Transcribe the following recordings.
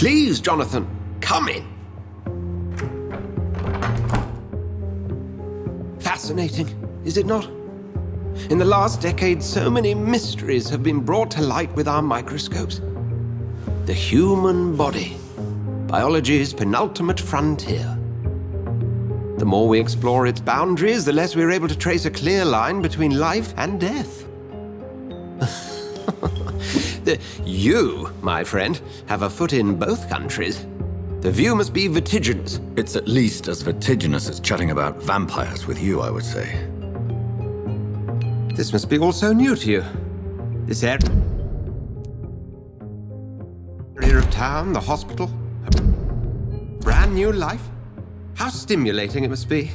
Please, Jonathan, come in. Fascinating, is it not? In the last decade, so many mysteries have been brought to light with our microscopes. The human body, biology's penultimate frontier. The more we explore its boundaries, the less we're able to trace a clear line between life and death. You, my friend, have a foot in both countries. The view must be vertiginous. It's at least as vertiginous as chatting about vampires with you, I would say. This must be all so new to you. This area of town, the hospital, a brand new life. How stimulating it must be.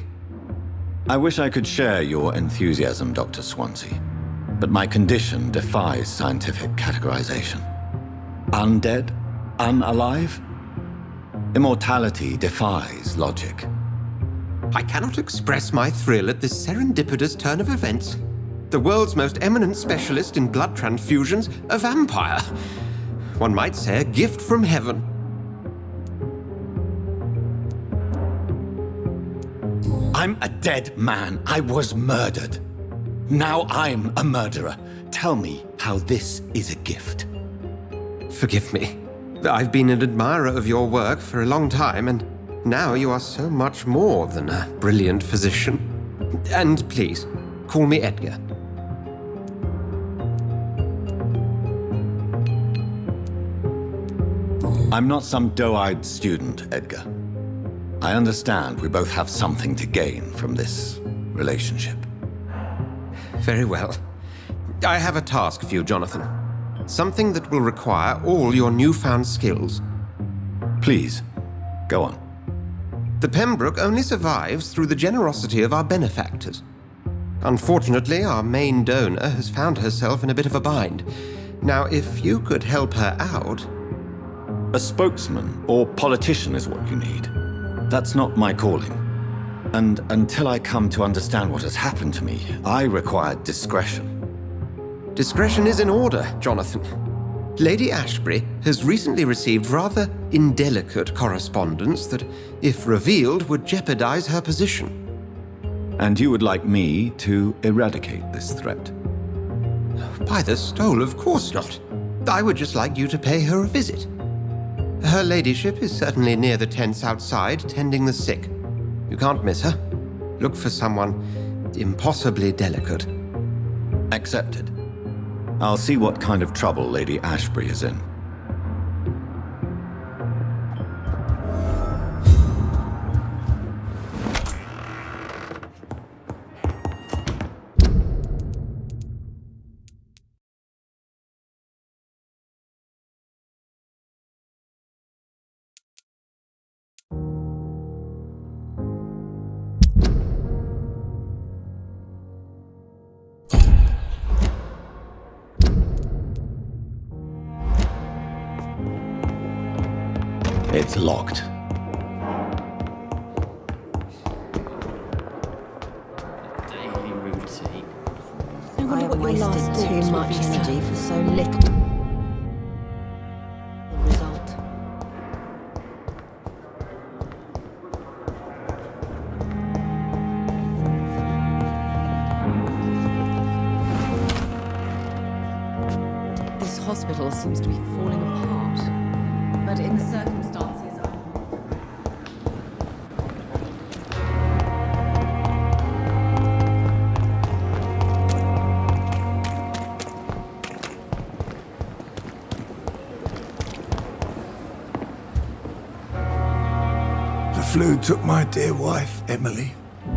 I wish I could share your enthusiasm, Dr. Swansea, but my condition defies scientific categorization. Undead? Unalive? Immortality defies logic. I cannot express my thrill at this serendipitous turn of events. The world's most eminent specialist in blood transfusions, a vampire. One might say a gift from heaven. I'm a dead man. I was murdered. Now I'm a murderer. Tell me how this is a gift. Forgive me. I've been an admirer of your work for a long time, and now you are so much more than a brilliant physician. And please, call me Edgar. I'm not some doe-eyed student, Edgar. I understand we both have something to gain from this relationship. Very well. I have a task for you, Jonathan. Something that will require all your newfound skills. Please, go on. The Pembroke only survives through the generosity of our benefactors. Unfortunately, our main donor has found herself in a bit of a bind. Now, if you could help her out... A spokesman or politician is what you need. That's not my calling. And until I come to understand what has happened to me, I require discretion. Discretion is in order, Jonathan. Lady Ashbury has recently received rather indelicate correspondence that, if revealed, would jeopardize her position. And you would like me to eradicate this threat? By the stole, of course not. I would just like you to pay her a visit. Her ladyship is certainly near the tents outside, tending the sick. You can't miss her. Look for someone impossibly delicate. Accepted. I'll see what kind of trouble Lady Ashbury is in. It's locked. Daily routine. I have wasted too much energy for so little. The result. This hospital seems to be falling apart. But in the circumstances, The flu took my dear wife, Emily.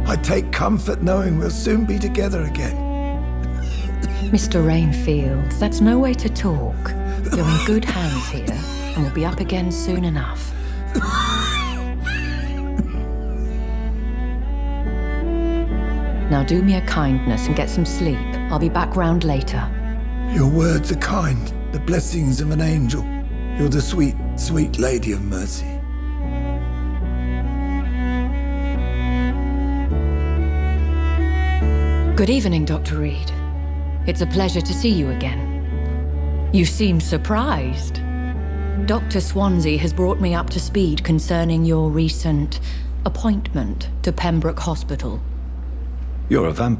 I take comfort knowing we'll soon be together again. Mr. Rainfield, that's no way to talk. You're in good hands here, and we'll be up again soon enough. Now do me a kindness and get some sleep. I'll be back round later. Your words are kind, the blessings of an angel. You're the sweet, sweet Lady of Mercy. Good evening, Dr. Reid. It's a pleasure to see you again. You seem surprised. Dr. Swansea has brought me up to speed concerning your recent appointment to Pembroke Hospital. You're a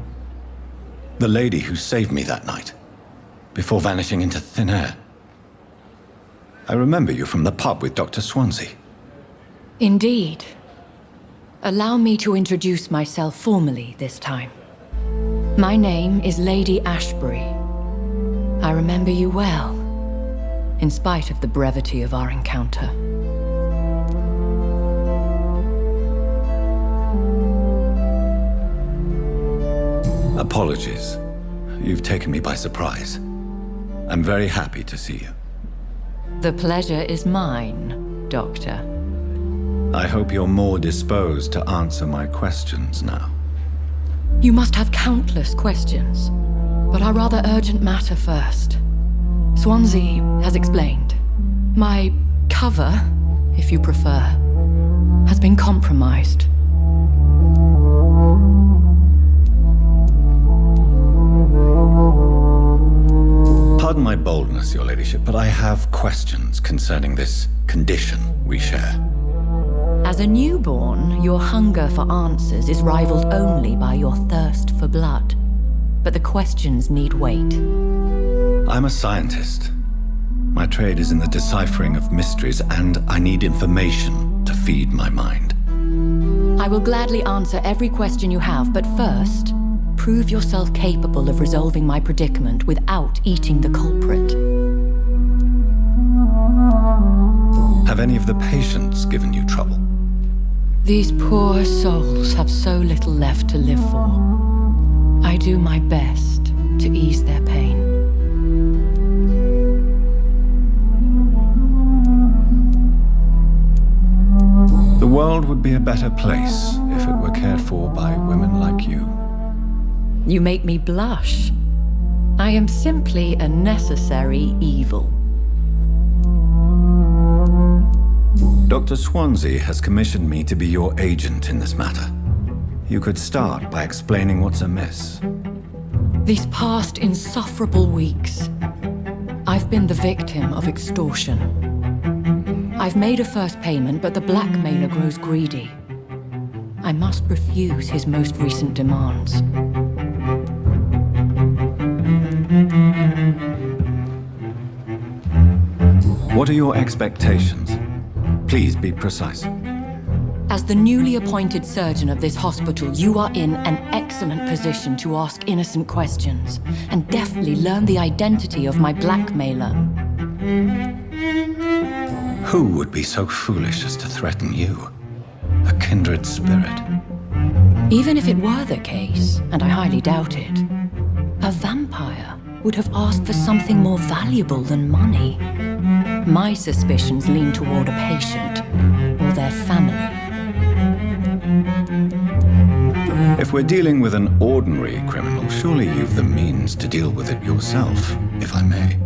the lady who saved me that night, before vanishing into thin air. I remember you from the pub with Dr. Swansea. Indeed. Allow me to introduce myself formally this time. My name is Lady Ashbury. I remember you well, in spite of the brevity of our encounter. Apologies. You've taken me by surprise. I'm very happy to see you. The pleasure is mine, Doctor. I hope you're more disposed to answer my questions now. You must have countless questions, but our rather urgent matter first. Swansea has explained. My cover, if you prefer, has been compromised. Pardon my boldness, Your Ladyship, but I have questions concerning this condition we share. As a newborn, your hunger for answers is rivaled only by your thirst for blood. But the questions need wait. I'm a scientist. My trade is in the deciphering of mysteries, and I need information to feed my mind. I will gladly answer every question you have, but first, prove yourself capable of resolving my predicament without eating the culprit. Have any of the patients given you trouble? These poor souls have so little left to live for. I do my best to ease their pain. The world would be a better place if it were cared for by women like you. You make me blush. I am simply a necessary evil. Dr. Swansea has commissioned me to be your agent in this matter. You could start by explaining what's amiss. These past insufferable weeks, I've been the victim of extortion. I've made a first payment, but the blackmailer grows greedy. I must refuse his most recent demands. What are your expectations? Please be precise. As the newly appointed surgeon of this hospital, you are in an excellent position to ask innocent questions and deftly learn the identity of my blackmailer. Who would be so foolish as to threaten you? A kindred spirit. Even if it were the case, and I highly doubt it, a vampire would have asked for something more valuable than money. My suspicions lean toward a patient or their family. If we're dealing with an ordinary criminal, surely you've the means to deal with it yourself, if I may.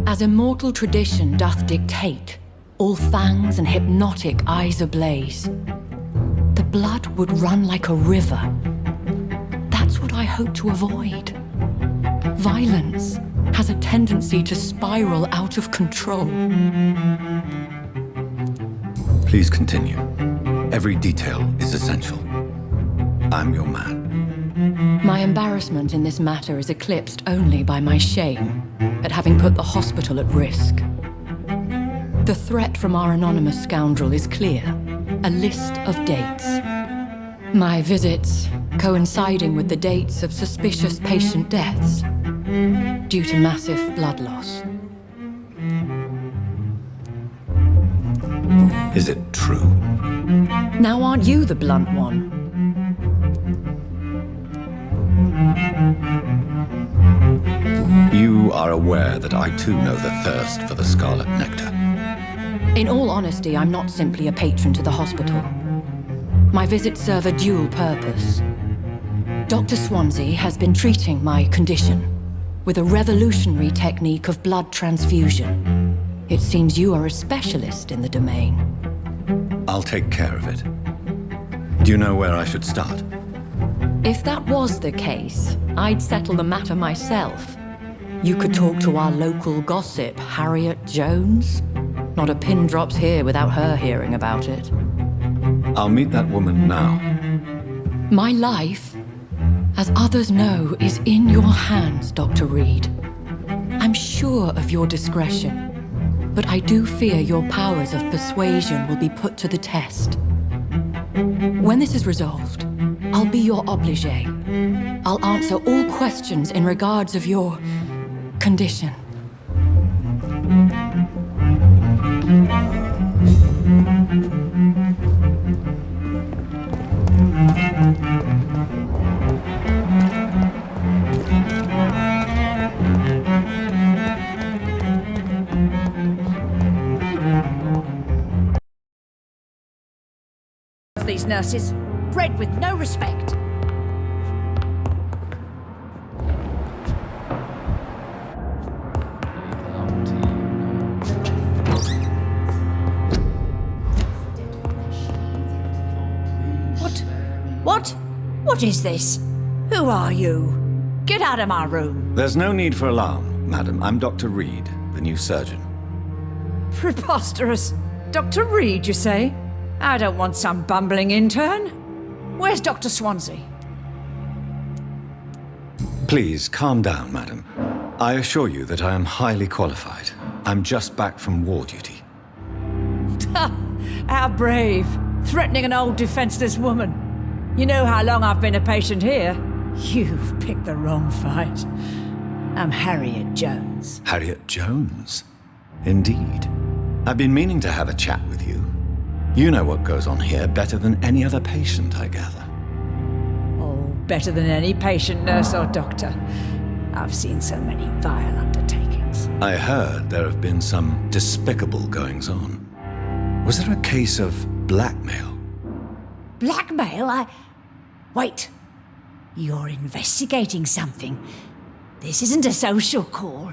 As immortal tradition doth dictate, all fangs and hypnotic eyes ablaze, the blood would run like a river. That's what I hope to avoid. Violence has a tendency to spiral out of control. Please continue. Every detail is essential. I'm your man. My embarrassment in this matter is eclipsed only by my shame at having put the hospital at risk. The threat from our anonymous scoundrel is clear. A list of dates. My visits coinciding with the dates of suspicious patient deaths due to massive blood loss. Is it true? Now aren't you the blunt one? You are aware that I too know the thirst for the scarlet nectar. In all honesty, I'm not simply a patron to the hospital. My visits serve a dual purpose. Dr. Swansea has been treating my condition with a revolutionary technique of blood transfusion. It seems you are a specialist in the domain. I'll take care of it. Do you know where I should start? If that was the case, I'd settle the matter myself. You could talk to our local gossip, Harriet Jones. Not a pin drops here without her hearing about it. I'll meet that woman now. My life, as others know, is in your hands, Dr. Reid. I'm sure of your discretion, but I do fear your powers of persuasion will be put to the test. When this is resolved, I'll be your obligé. I'll answer all questions in regards of your condition. These nurses, bred with no respect. What is this? Who are you? Get out of my room. There's no need for alarm, madam. I'm Dr. Reid, the new surgeon. Preposterous. Dr. Reid, you say? I don't want some bumbling intern. Where's Dr. Swansea? Please, calm down, madam. I assure you that I am highly qualified. I'm just back from war duty. How brave. Threatening an old defenseless woman. You know how long I've been a patient here? You've picked the wrong fight. I'm Harriet Jones. Harriet Jones? Indeed. I've been meaning to have a chat with you. You know what goes on here better than any other patient, I gather. Oh, better than any patient, nurse or doctor. I've seen so many vile undertakings. I heard there have been some despicable goings-on. Was there a case of blackmail? Blackmail? Wait. You're investigating something. This isn't a social call.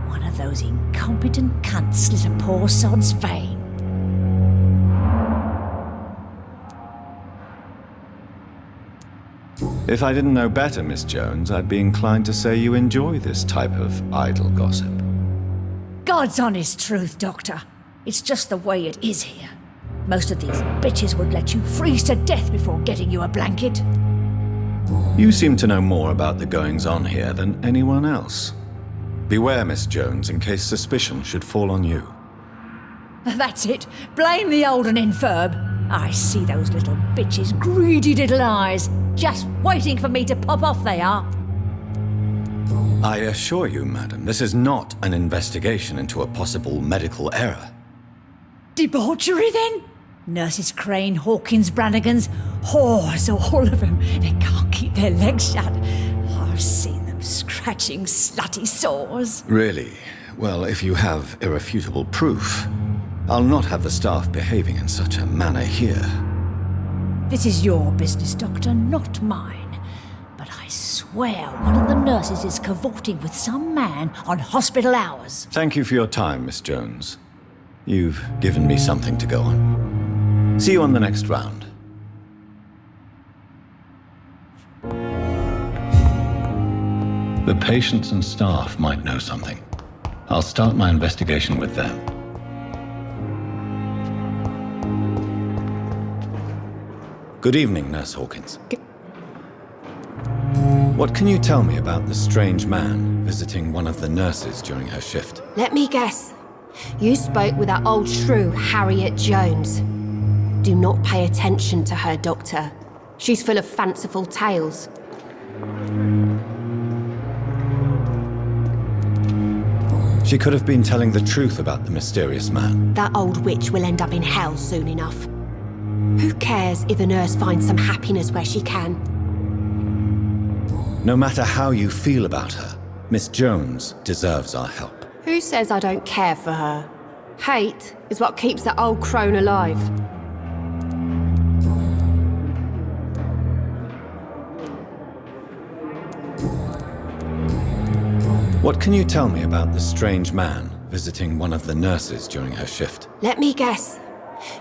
One of those incompetent cunts slit a poor sod's vein. If I didn't know better, Miss Jones, I'd be inclined to say you enjoy this type of idle gossip. God's honest truth, Doctor. It's just the way it is here. Most of these bitches would let you freeze to death before getting you a blanket. You seem to know more about the goings-on here than anyone else. Beware, Miss Jones, in case suspicion should fall on you. That's it. Blame the old and infirm. I see those little bitches' greedy little eyes. Just waiting for me to pop off they are. I assure you, madam, this is not an investigation into a possible medical error. Debauchery, then? Nurses Crane, Hawkins, Brannigans, whores, all of them. They can't keep their legs shut. I've seen them scratching slutty sores. Really? Well, if you have irrefutable proof, I'll not have the staff behaving in such a manner here. This is your business, Doctor, not mine. But I swear one of the nurses is cavorting with some man on hospital hours. Thank you for your time, Miss Jones. You've given me something to go on. See you on the next round. The patients and staff might know something. I'll start my investigation with them. Good evening, Nurse Hawkins. What can you tell me about the strange man visiting one of the nurses during her shift? Let me guess. You spoke with that old shrew, Harriet Jones. Do not pay attention to her, Doctor. She's full of fanciful tales. She could have been telling the truth about the mysterious man. That old witch will end up in hell soon enough. Who cares if a nurse finds some happiness where she can? No matter how you feel about her, Miss Jones deserves our help. Who says I don't care for her? Hate is what keeps that old crone alive. What can you tell me about the strange man visiting one of the nurses during her shift? Let me guess.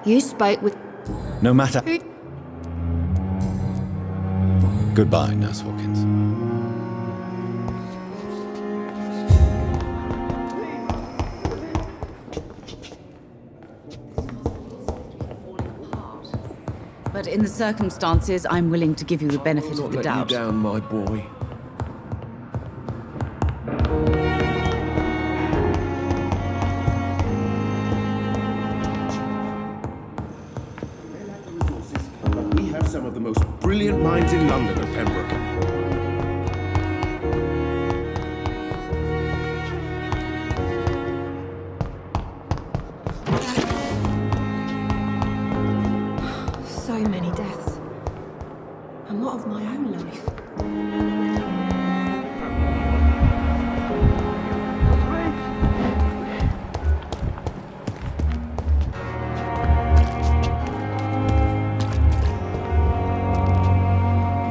You spoke with... No matter... Who... Goodbye, Nurse Hawkins. but in the circumstances, I'm willing to give you the benefit of the Let doubt. you down, my boy. But we have some of the most brilliant minds in London at Pembroke. So many deaths. And what of my own life?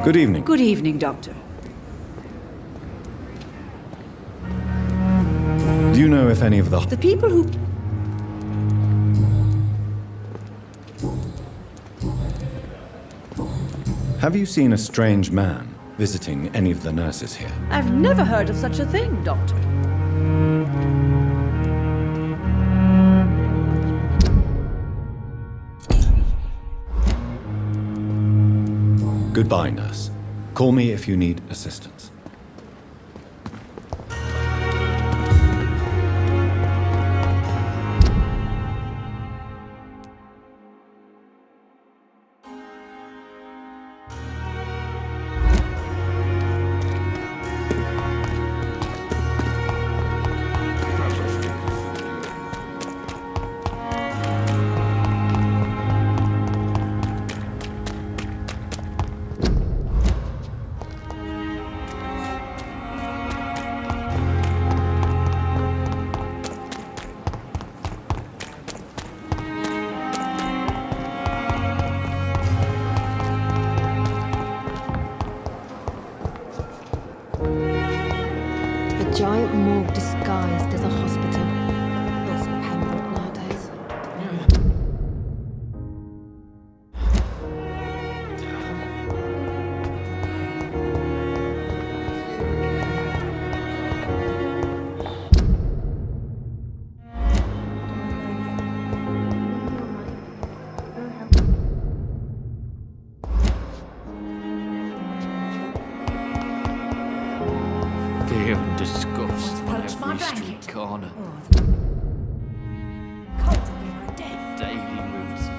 Good evening. Good evening, Doctor. Do you know if any of the... The people who... Have you seen a strange man visiting any of the nurses here? I've never heard of such a thing, Doctor. Goodbye, nurse. Call me if you need assistance. A giant morgue disguised as a hospital. That's Pembroke nowadays. Fear and disgust on Approach my every street blanket. corner. Cultivating death. Daily routine.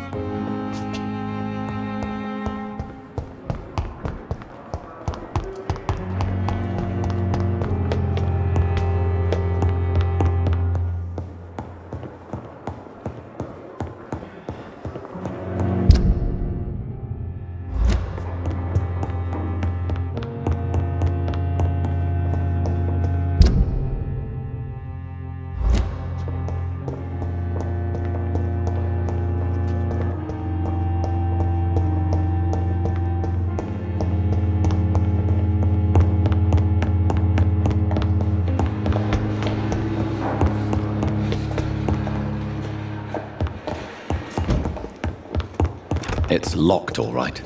It's locked, all right.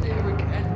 Here again.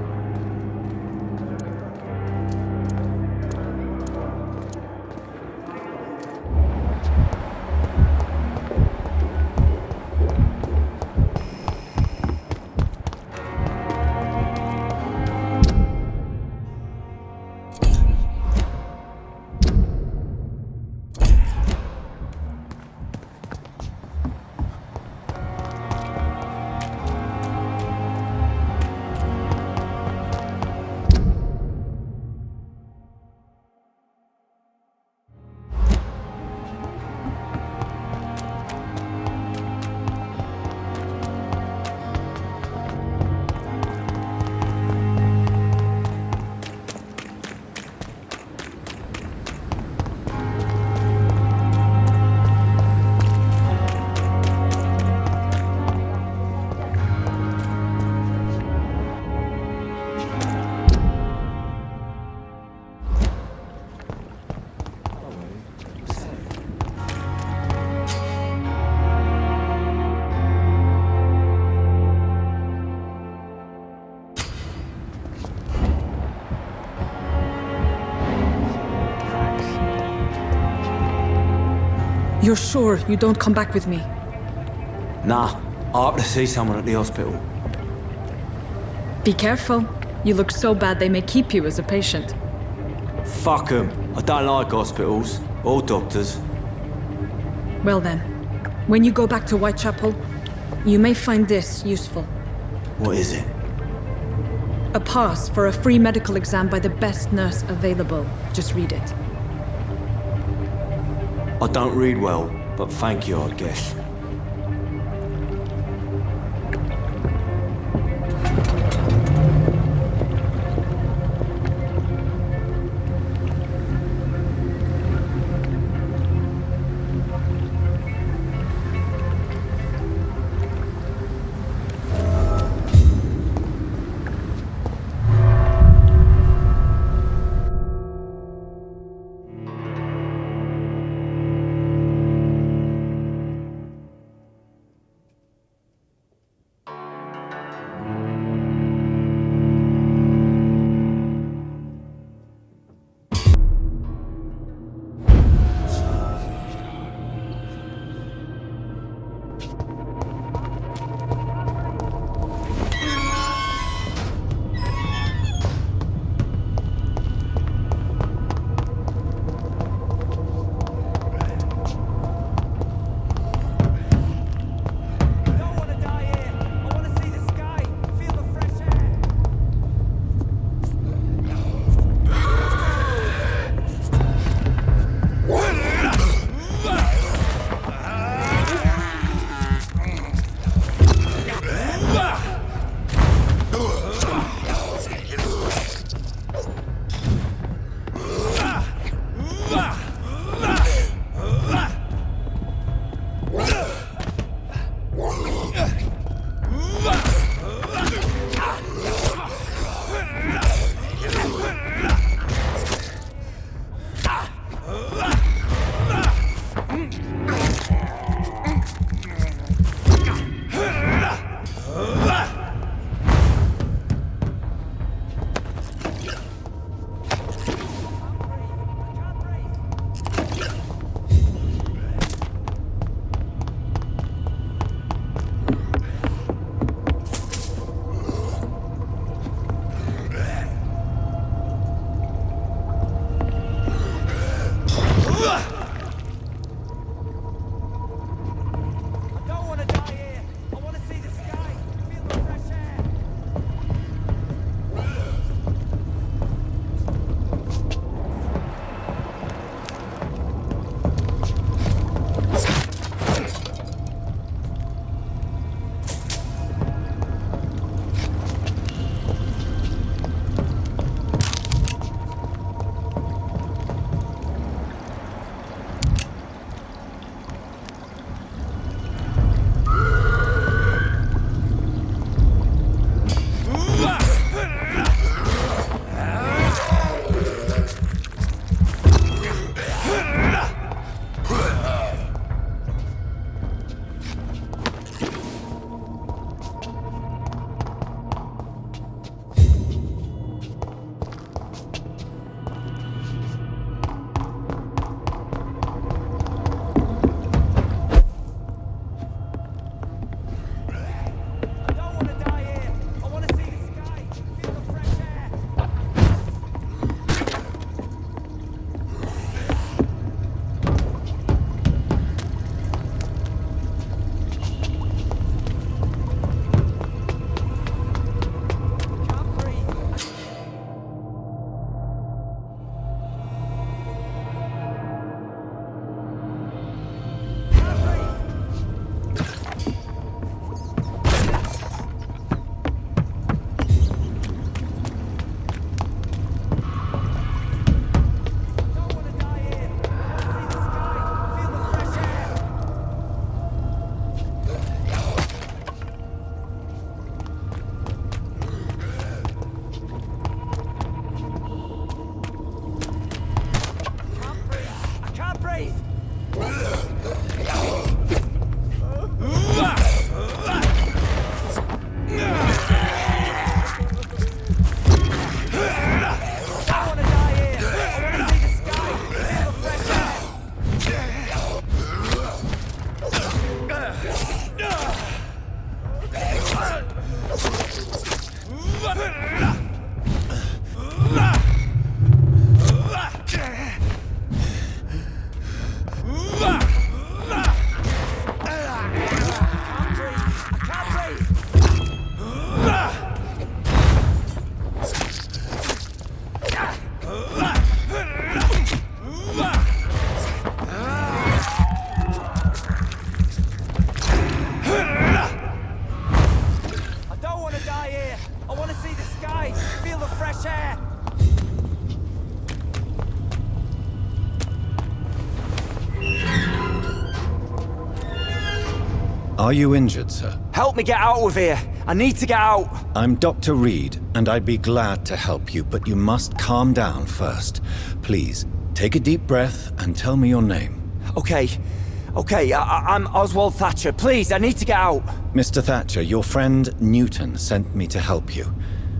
You're sure you don't come back with me? Nah, I have to see someone at the hospital. Be careful. You look so bad they may keep you as a patient. Fuck 'em. I don't like hospitals or doctors. Well then, when you go back to Whitechapel, you may find this useful. What is it? A pass for a free medical exam by the best nurse available. Just read it. I don't read well, but thank you, I guess. Are you injured, sir? Help me get out of here! I need to get out! I'm Dr. Reid, and I'd be glad to help you, but you must calm down first. Please, take a deep breath and tell me your name. Okay, I'm Oswald Thatcher. Please, I need to get out! Mr. Thatcher, your friend Newton sent me to help you.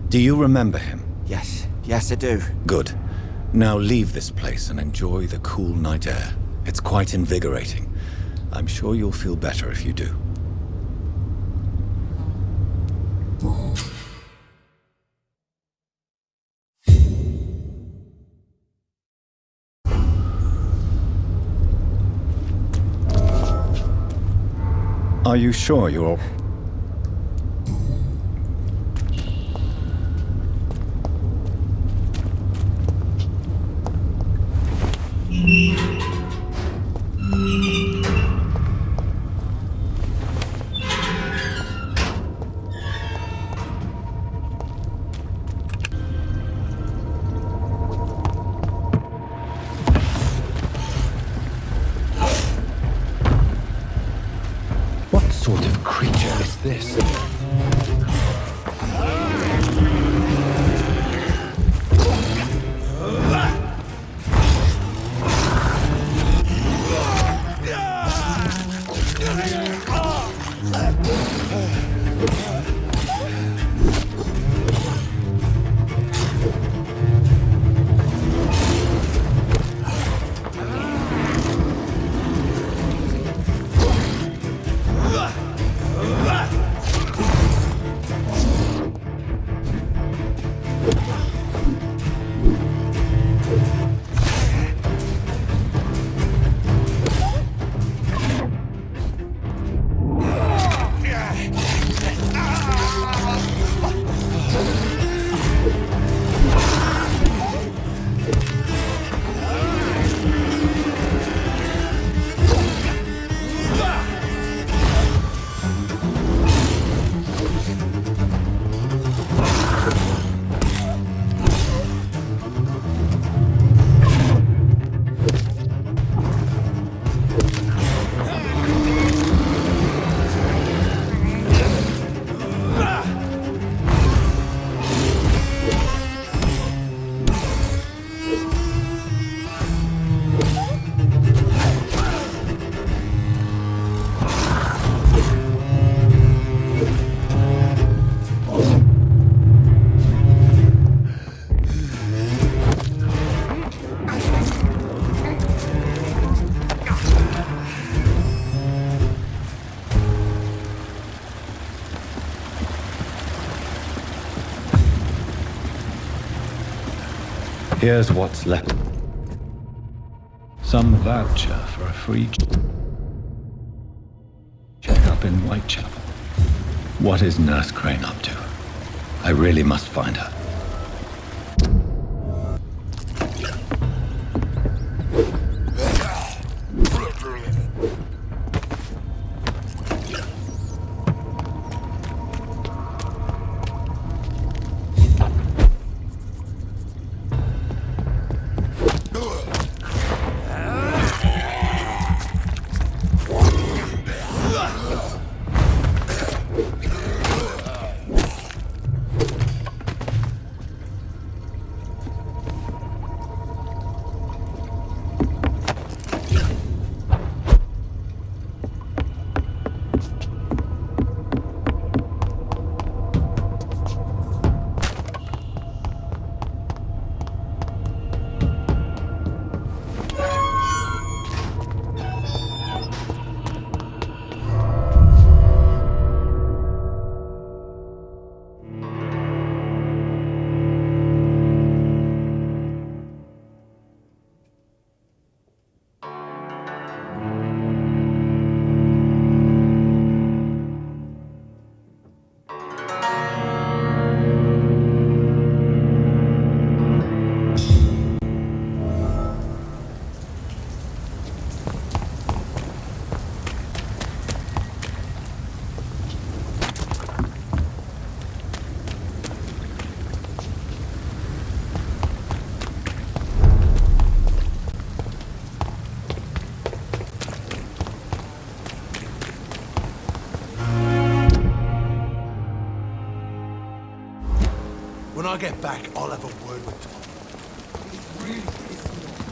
Do you remember him? Yes, I do. Good. Now leave this place and enjoy the cool night air. It's quite invigorating. I'm sure you'll feel better if you do. Are you sure you're... What sort of creature is this? Here's what's left. Some voucher for a free check-up in Whitechapel. What is Nurse Crane up to? I really must find her. I get back, I'll have a word with Tom. He really pissed me off.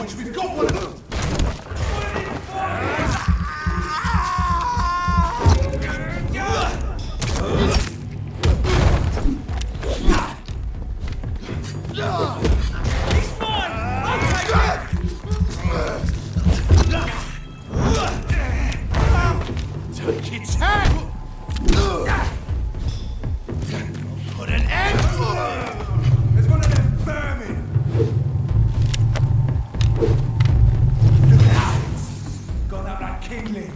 boys, we've got one of them! Take its hand! Put an end to it! There's one of them vermin! Got that like kingling.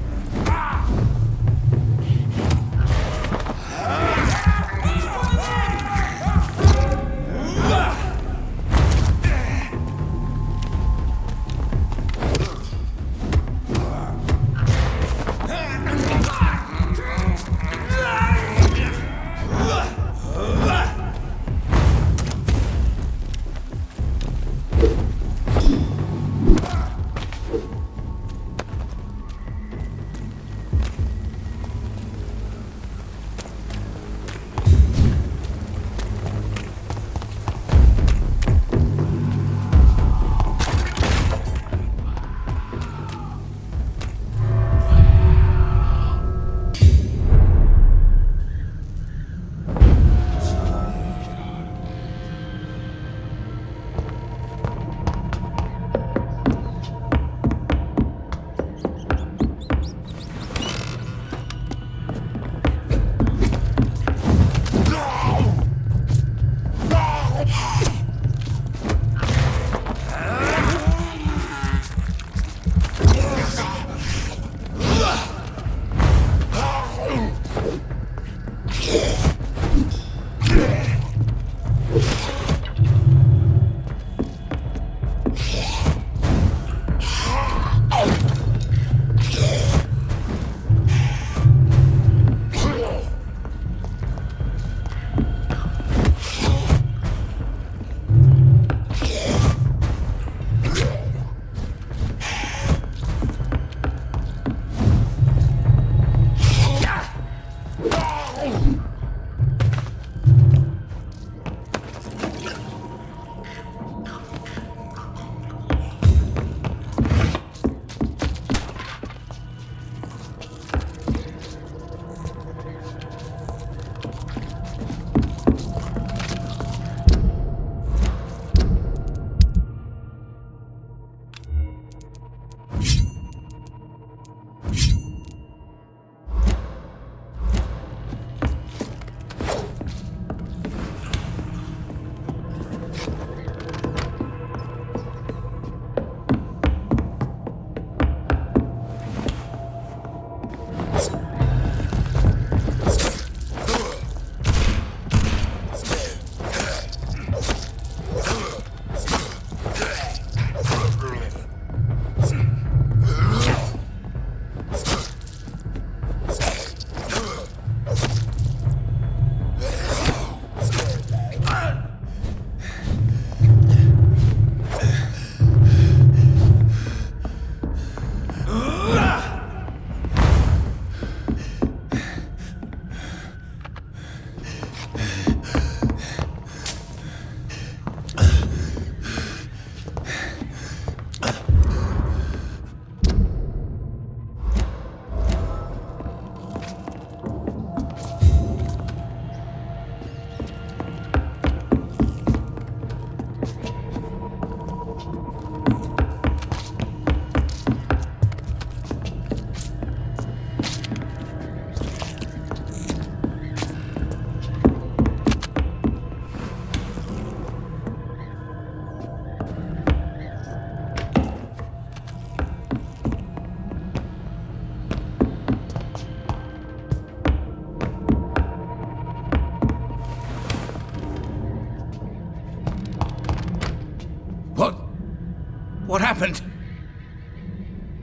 What happened?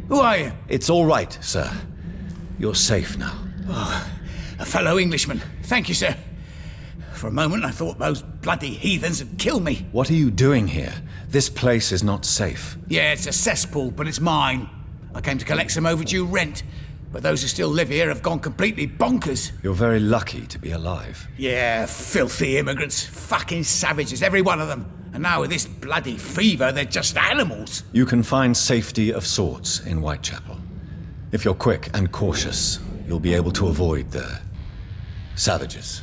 Who are you? It's all right, sir. You're safe now. Oh, a fellow Englishman. Thank you, sir. For a moment, I thought those bloody heathens had killed me. What are you doing here? This place is not safe. Yeah, it's a cesspool, but it's mine. I came to collect some overdue rent, but those who still live here have gone completely bonkers. You're very lucky to be alive. Yeah, filthy immigrants. Fucking savages, every one of them. And now with this bloody fever, they're just animals. You can find safety of sorts in Whitechapel. If you're quick and cautious, you'll be able to avoid the savages.